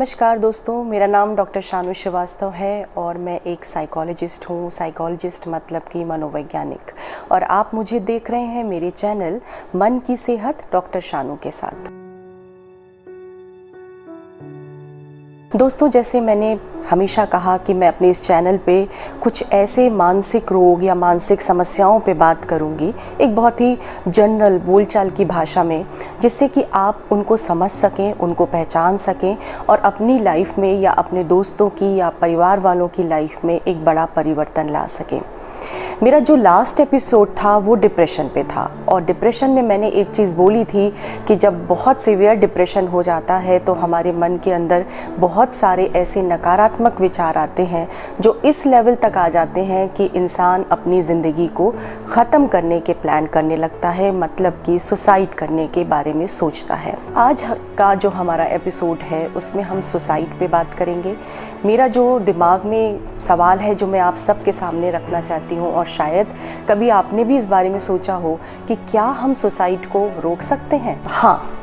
नमस्कार दोस्तों, मेरा नाम डॉक्टर शानू श्रीवास्तव है और मैं एक साइकोलॉजिस्ट हूँ। साइकोलॉजिस्ट मतलब कि मनोवैज्ञानिक। और आप मुझे देख रहे हैं मेरे चैनल मन की सेहत डॉक्टर शानू के साथ। दोस्तों, जैसे मैंने हमेशा कहा कि मैं अपने इस चैनल पे कुछ ऐसे मानसिक रोग या मानसिक समस्याओं पे बात करूंगी, एक बहुत ही जनरल बोलचाल की भाषा में, जिससे कि आप उनको समझ सकें, उनको पहचान सकें और अपनी लाइफ में या अपने दोस्तों की या परिवार वालों की लाइफ में एक बड़ा परिवर्तन ला सकें। मेरा जो लास्ट एपिसोड था वो डिप्रेशन पे था और डिप्रेशन में मैंने एक चीज़ बोली थी कि जब बहुत सीवियर डिप्रेशन हो जाता है तो हमारे मन के अंदर बहुत सारे ऐसे नकारात्मक विचार आते हैं जो इस लेवल तक आ जाते हैं कि इंसान अपनी ज़िंदगी को ख़त्म करने के प्लान करने लगता है, मतलब कि सुसाइड करने के बारे में सोचता है। आज का जो हमारा एपिसोड है उसमें हम सुसाइड पे बात करेंगे। मेरा जो दिमाग में सवाल है जो मैं आप सबके सामने रखना चाहती हूँ, और शायद कभी आपने भी इस बारे में सोचा हो कि क्या हम सुसाइड को रोक सकते हैं? हाँ,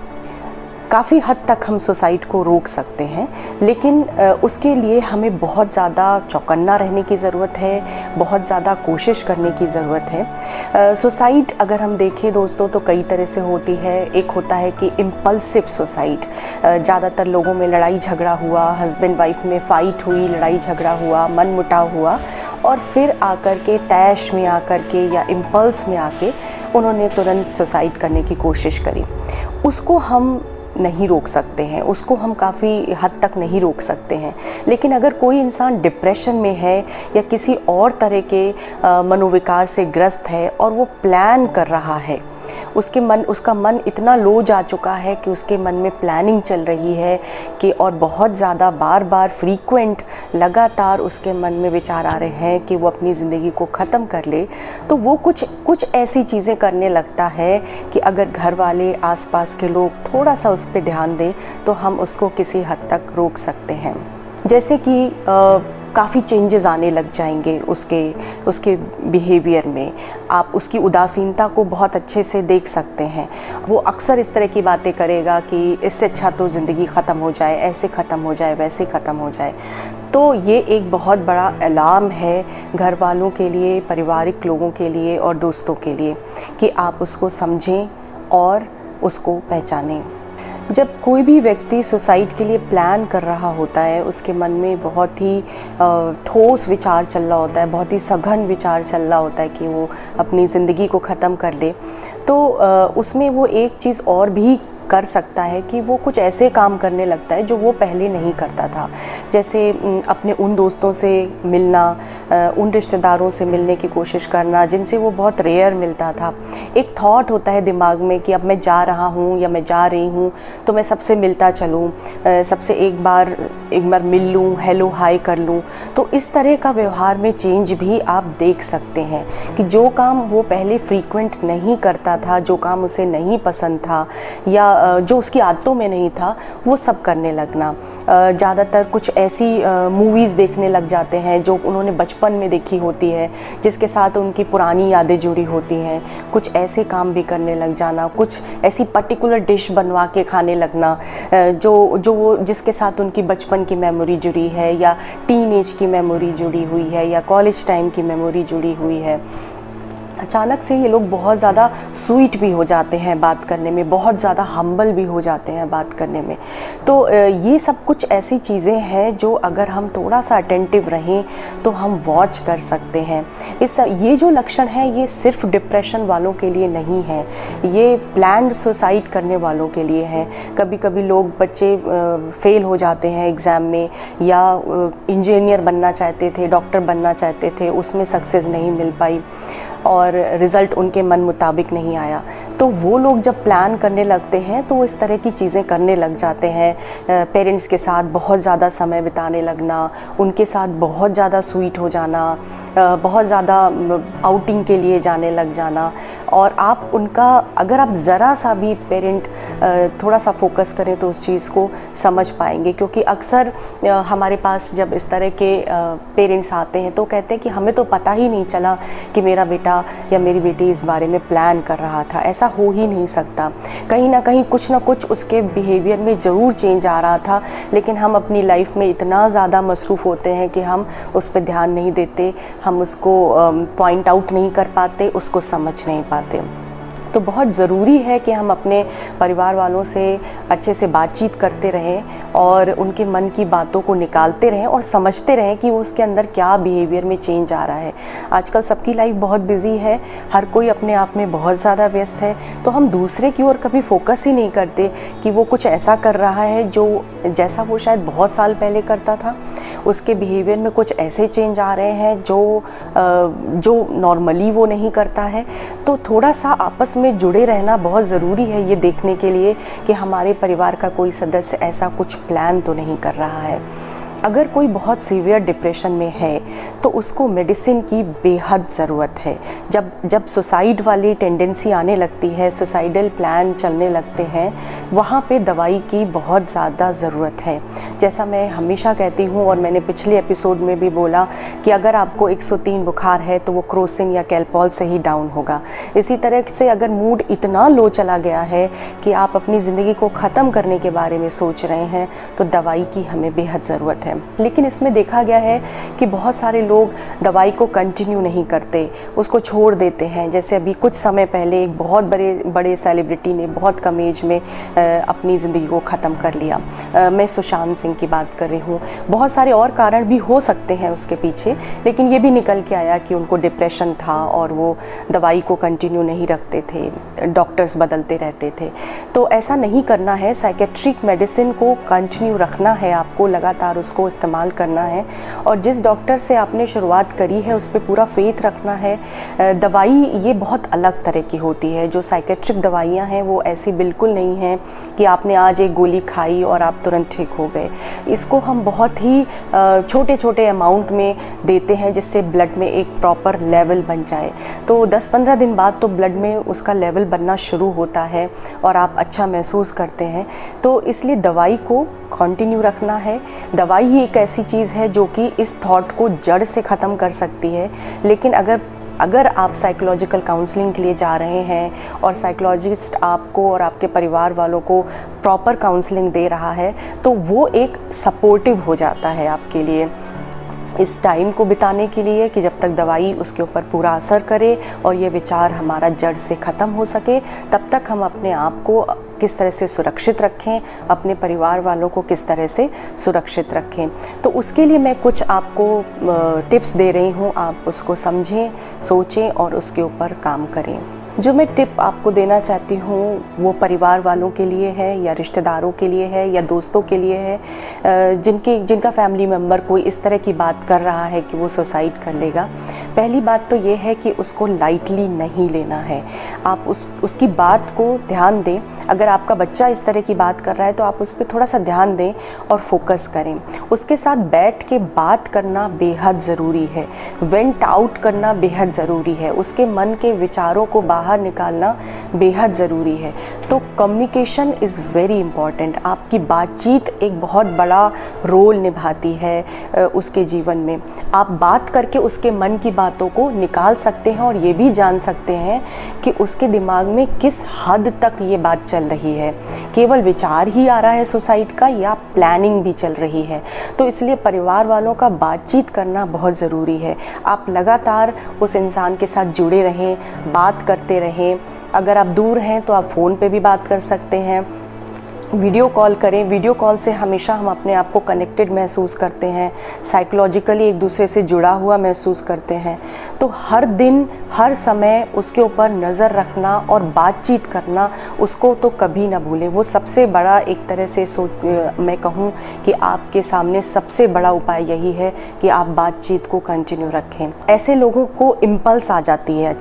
काफ़ी हद तक हम सुसाइड को रोक सकते हैं, लेकिन उसके लिए हमें बहुत ज़्यादा चौकन्ना रहने की ज़रूरत है, बहुत ज़्यादा कोशिश करने की ज़रूरत है। सुसाइड अगर हम देखें दोस्तों तो कई तरह से होती है। एक होता है कि इम्पल्सिव सुसाइड, ज़्यादातर लोगों में लड़ाई झगड़ा हुआ, हस्बैंड वाइफ में फ़ाइट हुई, लड़ाई झगड़ा हुआ, मनमुटाव हुआ और फिर आकर के तैश में आकर के या इम्पल्स में आके उन्होंने तुरंत सुसाइड करने की कोशिश करी। उसको हम नहीं रोक सकते हैं, उसको हम काफ़ी हद तक नहीं रोक सकते हैं। लेकिन अगर कोई इंसान डिप्रेशन में है या किसी और तरह के मनोविकार से ग्रस्त है और वो प्लान कर रहा है, उसका मन इतना लो जा चुका है कि उसके मन में प्लानिंग चल रही है कि और बहुत ज़्यादा बार बार फ्रीक्वेंट लगातार उसके मन में विचार आ रहे हैं कि वो अपनी ज़िंदगी को ख़त्म कर ले, तो वो कुछ ऐसी चीज़ें करने लगता है कि अगर घर वाले आसपास के लोग थोड़ा सा उस पर ध्यान दें तो हम उसको किसी हद तक रोक सकते हैं। जैसे कि काफ़ी चेंजेस आने लग जाएंगे उसके बिहेवियर में। आप उसकी उदासीनता को बहुत अच्छे से देख सकते हैं। वो अक्सर इस तरह की बातें करेगा कि इससे अच्छा तो ज़िंदगी ख़त्म हो जाए, ऐसे ख़त्म हो जाए, वैसे ख़त्म हो जाए। तो ये एक बहुत बड़ा अलार्म है घर वालों के लिए, पारिवारिक लोगों के लिए और दोस्तों के लिए कि आप उसको समझें और उसको पहचानें। जब कोई भी व्यक्ति सुसाइड के लिए प्लान कर रहा होता है, उसके मन में बहुत ही ठोस विचार चल रहा होता है, बहुत ही सघन विचार चल रहा होता है कि वो अपनी ज़िंदगी को ख़त्म कर ले, तो उसमें वो एक चीज़ और भी कर सकता है कि वो कुछ ऐसे काम करने लगता है जो वो पहले नहीं करता था। जैसे अपने उन दोस्तों से मिलना, उन रिश्तेदारों से मिलने की कोशिश करना जिनसे वो बहुत रेयर मिलता था। एक थॉट होता है दिमाग में कि अब मैं जा रहा हूँ या मैं जा रही हूँ तो मैं सबसे मिलता चलूँ, सबसे एक बार मिल लूँ, हेलो हाय कर लूँ। तो इस तरह का व्यवहार में चेंज भी आप देख सकते हैं कि जो काम वो पहले फ्रीक्वेंट नहीं करता था, जो काम उसे नहीं पसंद था या जो उसकी आदतों में नहीं था, वो सब करने लगना। ज़्यादातर कुछ ऐसी मूवीज़ देखने लग जाते हैं जो उन्होंने बचपन में देखी होती है, जिसके साथ उनकी पुरानी यादें जुड़ी होती हैं। कुछ ऐसे काम भी करने लग जाना, कुछ ऐसी पर्टिकुलर डिश बनवा के खाने लगना जो जिसके साथ उनकी बचपन की मेमोरी जुड़ी है या टीन एज की मेमोरी जुड़ी हुई है या कॉलेज टाइम की मेमोरी जुड़ी हुई है। अचानक से ये लोग बहुत ज़्यादा स्वीट भी हो जाते हैं बात करने में, बहुत ज़्यादा हम्बल भी हो जाते हैं बात करने में। तो ये सब कुछ ऐसी चीज़ें हैं जो अगर हम थोड़ा सा अटेंटिव रहें तो हम वॉच कर सकते हैं। ये जो लक्षण है ये सिर्फ डिप्रेशन वालों के लिए नहीं है, ये प्लान्ड सुसाइड करने वालों के लिए है। कभी कभी बच्चे फेल हो जाते हैं एग्ज़ाम में, या इंजीनियर बनना चाहते थे, डॉक्टर बनना चाहते थे, उसमें सक्सेस नहीं मिल पाई और रिज़ल्ट उनके मन मुताबिक नहीं आया। तो वो लोग जब प्लान करने लगते हैं तो वो इस तरह की चीज़ें करने लग जाते हैं। पेरेंट्स के साथ बहुत ज़्यादा समय बिताने लगना, उनके साथ बहुत ज़्यादा स्वीट हो जाना, बहुत ज़्यादा आउटिंग के लिए जाने लग जाना। और आप उनका अगर आप ज़रा सा भी पेरेंट थोड़ा सा फोकस करें तो उस चीज़ को समझ पाएंगे। क्योंकि अक्सर हमारे पास जब इस तरह के पेरेंट्स आते हैं तो कहते हैं कि हमें तो पता ही नहीं चला कि मेरा बेटा बेटा या मेरी बेटी इस बारे में प्लान कर रहा था। ऐसा हो ही नहीं सकता। कहीं ना कहीं कुछ ना कुछ उसके बिहेवियर में ज़रूर चेंज आ रहा था, लेकिन हम अपनी लाइफ में इतना ज़्यादा मसरूफ़ होते हैं कि हम उस पर ध्यान नहीं देते, हम उसको पॉइंट आउट नहीं कर पाते, उसको समझ नहीं पाते। तो बहुत ज़रूरी है कि हम अपने परिवार वालों से अच्छे से बातचीत करते रहें और उनके मन की बातों को निकालते रहें और समझते रहें कि उसके अंदर क्या बिहेवियर में चेंज आ रहा है। आजकल सबकी लाइफ बहुत बिजी है, हर कोई अपने आप में बहुत ज़्यादा व्यस्त है, तो हम दूसरे की ओर कभी फोकस ही नहीं करते कि वो कुछ ऐसा कर रहा है जो जैसा वो शायद बहुत साल पहले करता था। उसके बिहेवियर में कुछ ऐसे चेंज आ रहे हैं जो नॉर्मली वो नहीं करता है। तो थोड़ा सा आपस में जुड़े रहना बहुत ज़रूरी है, ये देखने के लिए कि हमारे परिवार का कोई सदस्य ऐसा कुछ प्लान तो नहीं कर रहा है। अगर कोई बहुत सीवियर डिप्रेशन में है तो उसको मेडिसिन की बेहद ज़रूरत है। जब सुसाइड वाली टेंडेंसी आने लगती है, सुसाइडल प्लान चलने लगते हैं, वहाँ पे दवाई की बहुत ज़्यादा ज़रूरत है। जैसा मैं हमेशा कहती हूँ और मैंने पिछले एपिसोड में भी बोला कि अगर आपको 103 बुखार है तो वो क्रोसिन या कैल्पॉल से ही डाउन होगा। इसी तरह से अगर मूड इतना लो चला गया है कि आप अपनी ज़िंदगी को ख़त्म करने के बारे में सोच रहे हैं तो दवाई की हमें बेहद ज़रूरत है। लेकिन इसमें देखा गया है कि बहुत सारे लोग दवाई को कंटिन्यू नहीं करते, उसको छोड़ देते हैं। जैसे अभी कुछ समय पहले एक बहुत बड़े सेलिब्रिटी ने बहुत कम एज में अपनी ज़िंदगी को ख़त्म कर लिया। मैं सुशांत सिंह की बात कर रही हूँ। बहुत सारे और कारण भी हो सकते हैं उसके पीछे, लेकिन ये भी निकल के आया कि उनको डिप्रेशन था और वो दवाई को कंटिन्यू नहीं रखते थे, डॉक्टर्स बदलते रहते थे। तो ऐसा नहीं करना है। साइकेट्रिक मेडिसिन को कंटिन्यू रखना है, आपको लगातार उसको इस्तेमाल करना है और जिस डॉक्टर से आपने शुरुआत करी है उस पर पूरा फेथ रखना है। दवाई ये बहुत अलग तरह की होती है। जो साइकेट्रिक दवाइयाँ हैं वो ऐसी बिल्कुल नहीं हैं कि आपने आज एक गोली खाई और आप तुरंत ठीक हो गए। इसको हम बहुत ही छोटे छोटे अमाउंट में देते हैं जिससे ब्लड में एक प्रॉपर लेवल बन जाए। तो 10-15 दिन बाद तो ब्लड में उसका लेवल बनना शुरू होता है और आप अच्छा महसूस करते हैं। तो इसलिए दवाई को कंटिन्यू रखना है। दवाई ही एक ऐसी चीज़ है जो कि इस थॉट को जड़ से ख़त्म कर सकती है। लेकिन अगर आप साइकोलॉजिकल काउंसलिंग के लिए जा रहे हैं और साइकोलॉजिस्ट आपको और आपके परिवार वालों को प्रॉपर काउंसलिंग दे रहा है तो वो एक सपोर्टिव हो जाता है आपके लिए इस टाइम को बिताने के लिए कि जब तक दवाई उसके ऊपर पूरा असर करे और ये विचार हमारा जड़ से ख़त्म हो सके, तब तक हम अपने आप को किस तरह से सुरक्षित रखें, अपने परिवार वालों को किस तरह से सुरक्षित रखें। तो उसके लिए मैं कुछ आपको टिप्स दे रही हूँ, आप उसको समझें, सोचें और उसके ऊपर काम करें। जो मैं टिप आपको देना चाहती हूँ वो परिवार वालों के लिए है या रिश्तेदारों के लिए है या दोस्तों के लिए है जिनका फैमिली मेम्बर कोई इस तरह की बात कर रहा है कि वो सुसाइड कर लेगा। पहली बात तो ये है कि उसको लाइटली नहीं लेना है। आप उसकी बात को ध्यान दें। अगर आपका बच्चा इस तरह की बात कर रहा है तो आप उस पर थोड़ा सा ध्यान दें और फोकस करें। उसके साथ बैठ के बात करना बेहद ज़रूरी है, वेंट आउट करना बेहद ज़रूरी है, उसके मन के विचारों को बाहर निकालना बेहद ज़रूरी है। तो कम्युनिकेशन इज़ वेरी इम्पॉर्टेंट। आपकी बातचीत एक बहुत बड़ा रोल निभाती है उसके जीवन में। आप बात करके उसके मन की बातों को निकाल सकते हैं और ये भी जान सकते हैं कि उसके दिमाग में किस हद तक ये बात चल रही है, केवल विचार ही आ रहा है सुसाइड का या प्लानिंग भी चल रही है। तो इसलिए परिवार वालों का बातचीत करना बहुत ज़रूरी है। आप लगातार उस इंसान के साथ जुड़े रहें, बात करते रहें। अगर आप दूर हैं तो आप फ़ोन पे भी बात कर सकते हैं, वीडियो कॉल करें। वीडियो कॉल से हमेशा हम अपने आप को कनेक्टेड महसूस करते हैं, साइकोलॉजिकली एक दूसरे से जुड़ा हुआ महसूस करते हैं। तो हर दिन हर समय उसके ऊपर नज़र रखना और बातचीत करना, उसको तो कभी ना भूलें। वो सबसे बड़ा एक तरह से मैं कहूँ कि आपके सामने सबसे बड़ा उपाय यही है कि आप बातचीत को कंटिन्यू रखें। ऐसे लोगों को इम्पल्स आ जाती है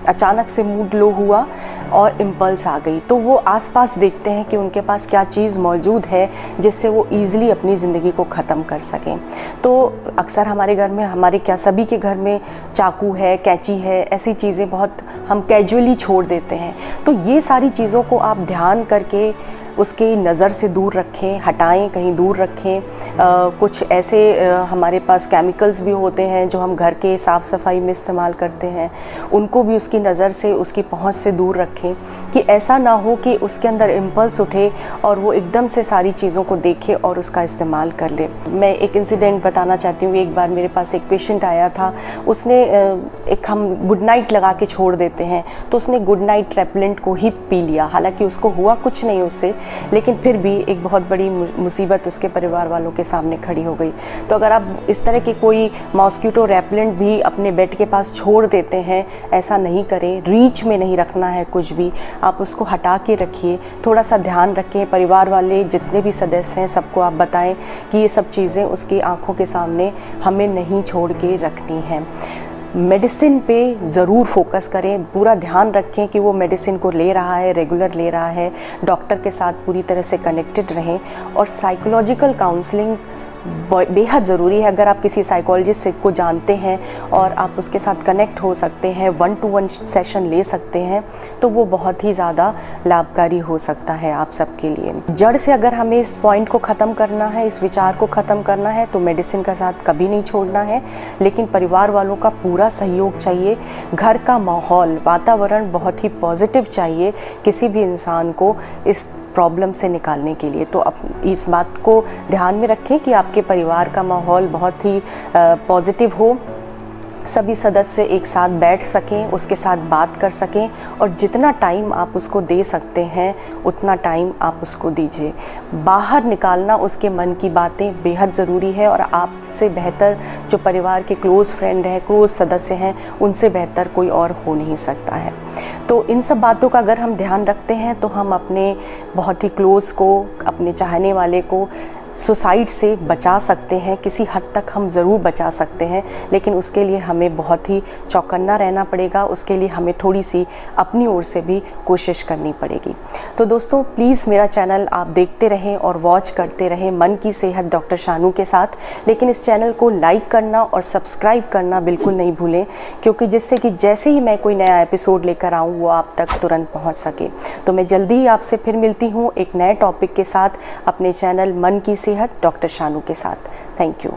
अचानक से मूड लो हुआ और इम्पल्स आ गई, तो वो आसपास देखते हैं कि उनके पास क्या चीज़ मौजूद है जिससे वो ईज़िली अपनी ज़िंदगी को ख़त्म कर सकें। तो अक्सर हमारे घर में, हमारे क्या सभी के घर में चाकू है, कैंची है, ऐसी चीज़ें बहुत हम कैजुअली छोड़ देते हैं। तो ये सारी चीज़ों को आप ध्यान करके उसकी नज़र से दूर रखें, हटाएं, कहीं दूर रखें। कुछ ऐसे हमारे पास केमिकल्स भी होते हैं जो हम घर के साफ़ सफाई में इस्तेमाल करते हैं, उनको भी उसकी नज़र से, उसकी पहुंच से दूर रखें कि ऐसा ना हो कि उसके अंदर इम्पल्स उठे और वो एकदम से सारी चीज़ों को देखे और उसका इस्तेमाल कर ले। मैं एक इंसिडेंट बताना चाहती हूँ। एक बार मेरे पास एक पेशेंट आया था, उसने एक हम गुड नाइट लगा के छोड़ देते हैं, तो उसने गुड नाइट रेपेलेंट को ही पी लिया। हालांकि उसको हुआ कुछ नहीं उससे, लेकिन फिर भी एक बहुत बड़ी मुसीबत उसके परिवार वालों के सामने खड़ी हो गई। तो अगर आप इस तरह के कोई मॉस्किटो रेपेलेंट भी अपने बेड के पास छोड़ देते हैं, ऐसा नहीं करें। रीच में नहीं रखना है कुछ भी, आप उसको हटा के रखिए। थोड़ा सा ध्यान रखें, परिवार वाले जितने भी सदस्य हैं सबको आप बताएं कि ये सब चीज़ें उसकी आंखों के सामने हमें नहीं छोड़ के रखनी है। मेडिसिन पे ज़रूर फोकस करें, पूरा ध्यान रखें कि वो मेडिसिन को ले रहा है, रेगुलर ले रहा है, डॉक्टर के साथ पूरी तरह से कनेक्टेड रहें। और साइकोलॉजिकल काउंसलिंग बेहद ज़रूरी है। अगर आप किसी साइकोलॉजिस्ट को जानते हैं और आप उसके साथ कनेक्ट हो सकते हैं, 1-to-1 सेशन ले सकते हैं, तो वो बहुत ही ज़्यादा लाभकारी हो सकता है आप सबके लिए। जड़ से अगर हमें इस पॉइंट को ख़त्म करना है, इस विचार को ख़त्म करना है, तो मेडिसिन का साथ कभी नहीं छोड़ना है, लेकिन परिवार वालों का पूरा सहयोग चाहिए। घर का माहौल, वातावरण बहुत ही पॉजिटिव चाहिए किसी भी इंसान को इस प्रॉब्लम से निकालने के लिए। तो इस बात को ध्यान में रखें कि आपके परिवार का माहौल बहुत ही पॉजिटिव हो, सभी सदस्य एक साथ बैठ सकें, उसके साथ बात कर सकें, और जितना टाइम आप उसको दे सकते हैं उतना टाइम आप उसको दीजिए। बाहर निकालना उसके मन की बातें बेहद ज़रूरी है, और आपसे बेहतर जो परिवार के क्लोज़ फ्रेंड हैं, क्लोज़ सदस्य हैं, उनसे बेहतर कोई और हो नहीं सकता है। तो इन सब बातों का अगर हम ध्यान रखते हैं तो हम अपने बहुत ही क्लोज़ को, अपने चाहने वाले को सुसाइड से बचा सकते हैं। किसी हद तक हम ज़रूर बचा सकते हैं, लेकिन उसके लिए हमें बहुत ही चौकन्ना रहना पड़ेगा। उसके लिए हमें थोड़ी सी अपनी ओर से भी कोशिश करनी पड़ेगी। तो दोस्तों, प्लीज़ मेरा चैनल आप देखते रहें और वॉच करते रहें, मन की सेहत डॉक्टर शानू के साथ। लेकिन इस चैनल को लाइक करना और सब्सक्राइब करना बिल्कुल नहीं भूलें, क्योंकि जिससे कि जैसे ही मैं कोई नया एपिसोड लेकर आऊँ वो आप तक तुरंत पहुँच सके। तो मैं जल्दी ही आपसे फिर मिलती हूँ एक नए टॉपिक के साथ अपने चैनल मन की सेहत डॉक्टर शानू के साथ। Thank you.